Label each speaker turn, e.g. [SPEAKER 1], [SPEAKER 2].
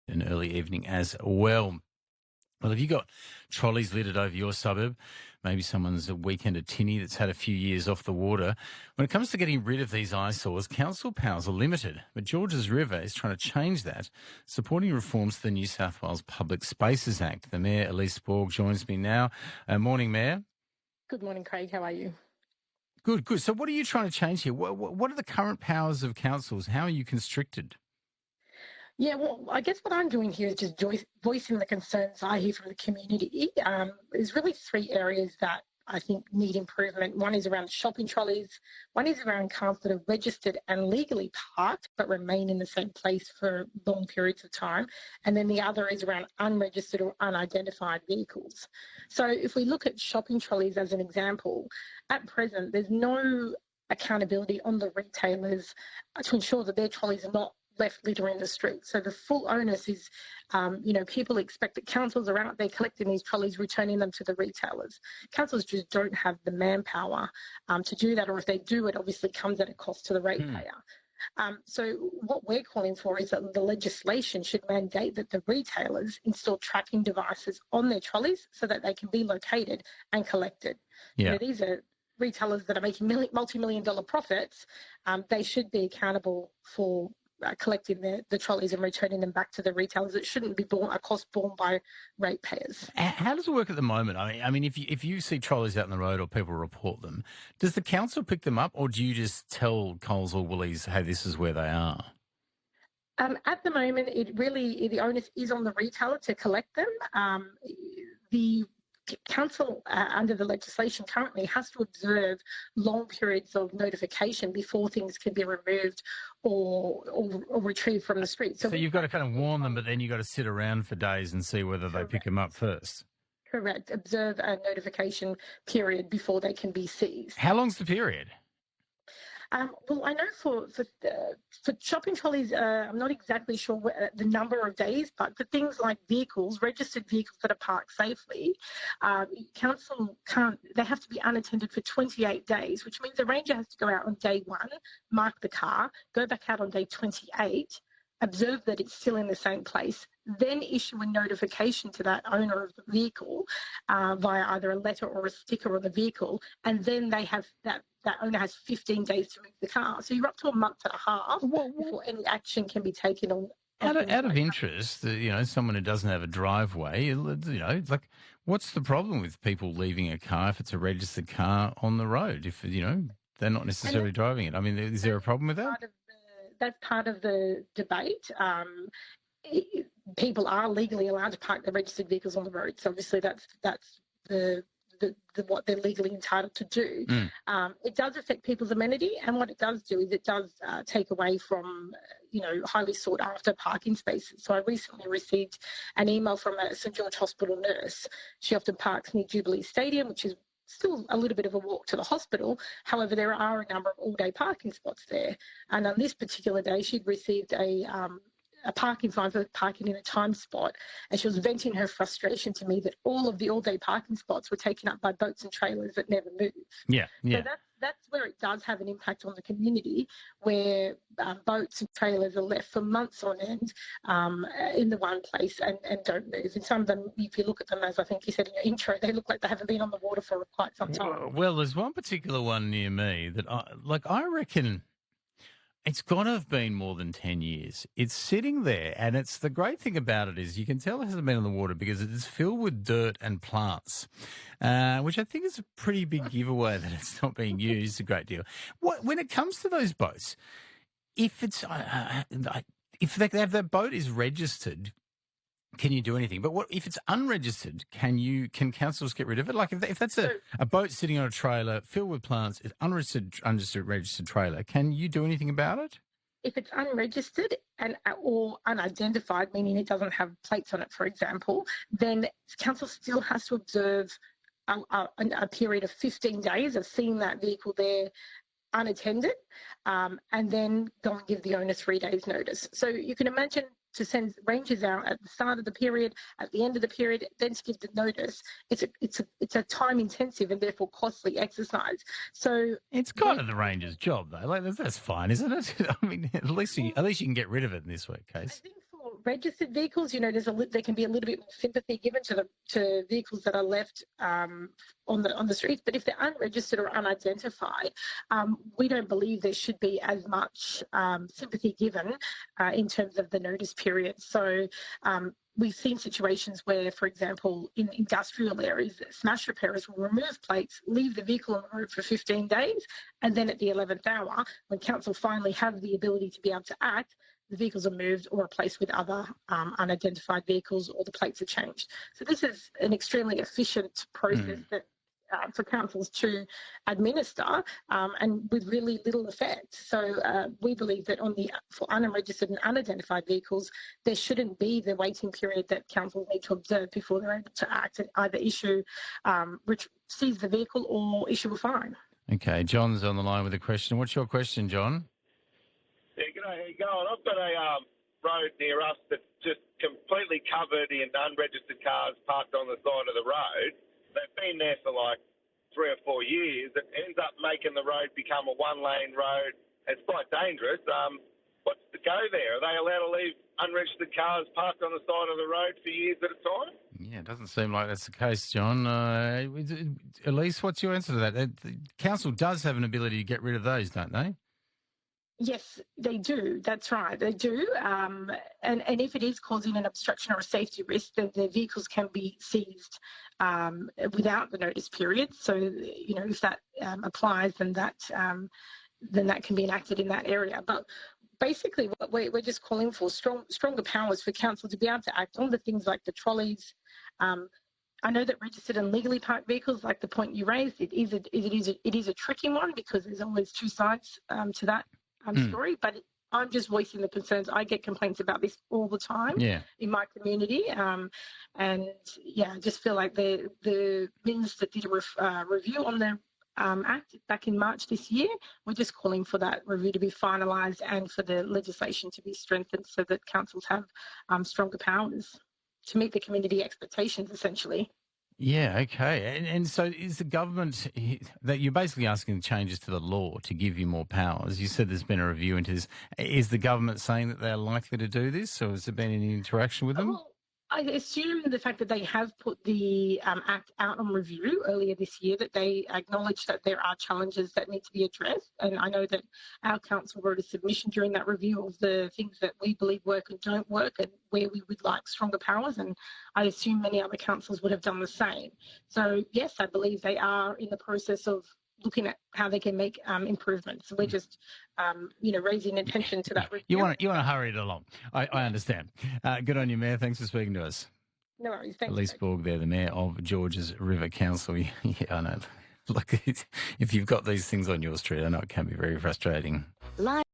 [SPEAKER 1] an early evening as well. Well, have you got trolleys littered over your suburb? Maybe someone's a weekender tinny that's had a few years off the water. When it comes to getting rid of these eyesores, council powers are limited. But Georges River is trying to change that, supporting reforms to the New South Wales Public Spaces Act. The Mayor, Elise Borg, joins me now. Morning, Mayor.
[SPEAKER 2] Good morning, Craig. How are you?
[SPEAKER 1] Good, good. So what are you trying to change here? What are the current powers of councils? How are you constricted?
[SPEAKER 2] Yeah, well, I guess what I'm doing here is just voicing the concerns I hear from the community. There's really three areas that I think need improvement. One is around shopping trolleys. One is around cars that are registered and legally parked but remain in the same place for long periods of time. And then the other is around unregistered or unidentified vehicles. So if we look at shopping trolleys as an example, at present, there's no accountability on the retailers to ensure that their trolleys are not left littering the street. So the full onus is, people expect that councils are out there collecting these trolleys, returning them to the retailers. Councils just don't have the manpower to do that, or if they do, it obviously comes at a cost to the ratepayer. So what we're calling for is that the legislation should mandate that the retailers install tracking devices on their trolleys so that they can be located and collected.
[SPEAKER 1] Yeah.
[SPEAKER 2] These are retailers that are making multi-million dollar profits. They should be accountable for collecting the trolleys and returning them back to the retailers. It shouldn't be a cost borne by ratepayers.
[SPEAKER 1] How does it work at the moment? I mean, if you see trolleys out on the road or people report them, does the council pick them up, or do you just tell Coles or Woolies, hey, this is where they are?
[SPEAKER 2] At the moment, the onus is on the retailer to collect them. The council, under the legislation currently, has to observe long periods of notification before things can be removed or retrieved from the street.
[SPEAKER 1] So you've got to kind of warn them, but then you've got to sit around for days and see whether they pick them up first.
[SPEAKER 2] Correct. Observe a notification period before they can be seized.
[SPEAKER 1] How long's the period?
[SPEAKER 2] Well, I know for shopping trolleys, I'm not exactly sure the number of days, but for things like registered vehicles that are parked safely, council they have to be unattended for 28 days, which means the ranger has to go out on day one, mark the car, go back out on day 28, observe that it's still in the same place, then issue a notification to that owner of the vehicle via either a letter or a sticker on the vehicle, and then they have that owner has 15 days to move the car. So you're up to a month and a half before any action can be taken on.
[SPEAKER 1] Out of interest, someone who doesn't have a driveway, it's like, what's the problem with people leaving a car if it's a registered car on the road? If they're not necessarily driving it. I mean, is there a problem with that?
[SPEAKER 2] That's part of the debate. People are legally allowed to park their registered vehicles on the road. So obviously that's what they're legally entitled to do. It does affect people's amenity, and what it does do is it does take away from highly sought after parking spaces. So I recently received an email from a St George Hospital nurse. She often parks near Jubilee Stadium, which is still a little bit of a walk to the hospital. However, there are a number of all-day parking spots there. And on this particular day, she'd received a parking fine for parking in a time spot, and she was venting her frustration to me that all of the all-day parking spots were taken up by boats and trailers that never move.
[SPEAKER 1] Yeah.
[SPEAKER 2] So that's where it does have an impact on the community, where boats and trailers are left for months on end in the one place and don't move. And some of them, if you look at them, as I think you said in your intro, they look like they haven't been on the water for quite some time.
[SPEAKER 1] Well, there's one particular one near me that I reckon it's got to have been more than 10 years. It's sitting there, and the great thing about it is you can tell it hasn't been on the water because it is filled with dirt and plants, which I think is a pretty big giveaway that it's not being used a great deal. When it comes to those boats, if that boat is registered, can you do anything? But if it's unregistered? Can councils get rid of it? Like if that's a boat sitting on a trailer filled with plants, it's unregistered, registered trailer. Can you do anything about it?
[SPEAKER 2] If it's unregistered or unidentified, meaning it doesn't have plates on it, for example, then council still has to observe a period of 15 days of seeing that vehicle there unattended, and then go and give the owner 3 days notice. So you can imagine, to send rangers out at the start of the period, at the end of the period, then to give the notice, it's a time intensive and therefore costly exercise. So
[SPEAKER 1] it's kind of the ranger's job, though. Like that's fine, isn't it? I mean, at least you can get rid of it in this case.
[SPEAKER 2] I think registered vehicles, there can be a little bit more sympathy given to vehicles that are left on the streets. But if they're unregistered or unidentified, we don't believe there should be as much sympathy given in terms of the notice period. So we've seen situations where, for example, in industrial areas, smash repairers will remove plates, leave the vehicle on the road for 15 days, and then at the 11th hour, when council finally have the ability to be able to act, the vehicles are moved or replaced with other unidentified vehicles, or the plates are changed. So this is an extremely efficient process that for councils to administer and with really little effect. So we believe that for unregistered and unidentified vehicles, there shouldn't be the waiting period that councils need to observe before they're able to act and either seize the vehicle or issue a fine.
[SPEAKER 1] Okay, John's on the line with a question. What's your question, John?
[SPEAKER 3] Yeah, g'day, how you going? I've got a road near us that's just completely covered in unregistered cars parked on the side of the road. They've been there for like 3 or 4 years. It ends up making the road become a one-lane road. It's quite dangerous. What's the go there? Are they allowed to leave unregistered cars parked on the side of the road for years at a time?
[SPEAKER 1] Yeah, it doesn't seem like that's the case, John. Elise, what's your answer to that? The council does have an ability to get rid of those, don't they?
[SPEAKER 2] Yes, they do. That's right. They do. And if it is causing an obstruction or a safety risk, then the vehicles can be seized without the notice period. So, if that applies, then that can be enacted in that area. But basically, what we're just calling for stronger powers for council to be able to act on the things like the trolleys. I know that registered and legally parked vehicles, like the point you raised, it is a tricky one because there's always two sides to that story. But I'm just voicing the concerns. I get complaints about this all the time in my community. I just feel like the minister did a review on the Act back in March this year. We're just calling for that review to be finalised and for the legislation to be strengthened so that councils have stronger powers to meet the community expectations, essentially.
[SPEAKER 1] Yeah, okay. And so is the government, that you're basically asking changes to the law to give you more powers. You said there's been a review into this. Is the government saying that they're likely to do this, or has there been any interaction with them?
[SPEAKER 2] Well, I assume the fact that they have put the Act out on review earlier this year, that they acknowledge that there are challenges that need to be addressed. And I know that our council wrote a submission during that review of the things that we believe work and don't work and where we would like stronger powers. And I assume many other councils would have done the same. So, yes, I believe they are in the process of looking at how they can make improvements. So we're just, raising attention to that review.
[SPEAKER 1] You want to hurry it along. I understand. Good on you, Mayor. Thanks for speaking to us.
[SPEAKER 2] No worries. Thanks.
[SPEAKER 1] Elise Borg there, the Mayor of George's River Council. Yeah, I know. Look, if you've got these things on your street, I know it can be very frustrating.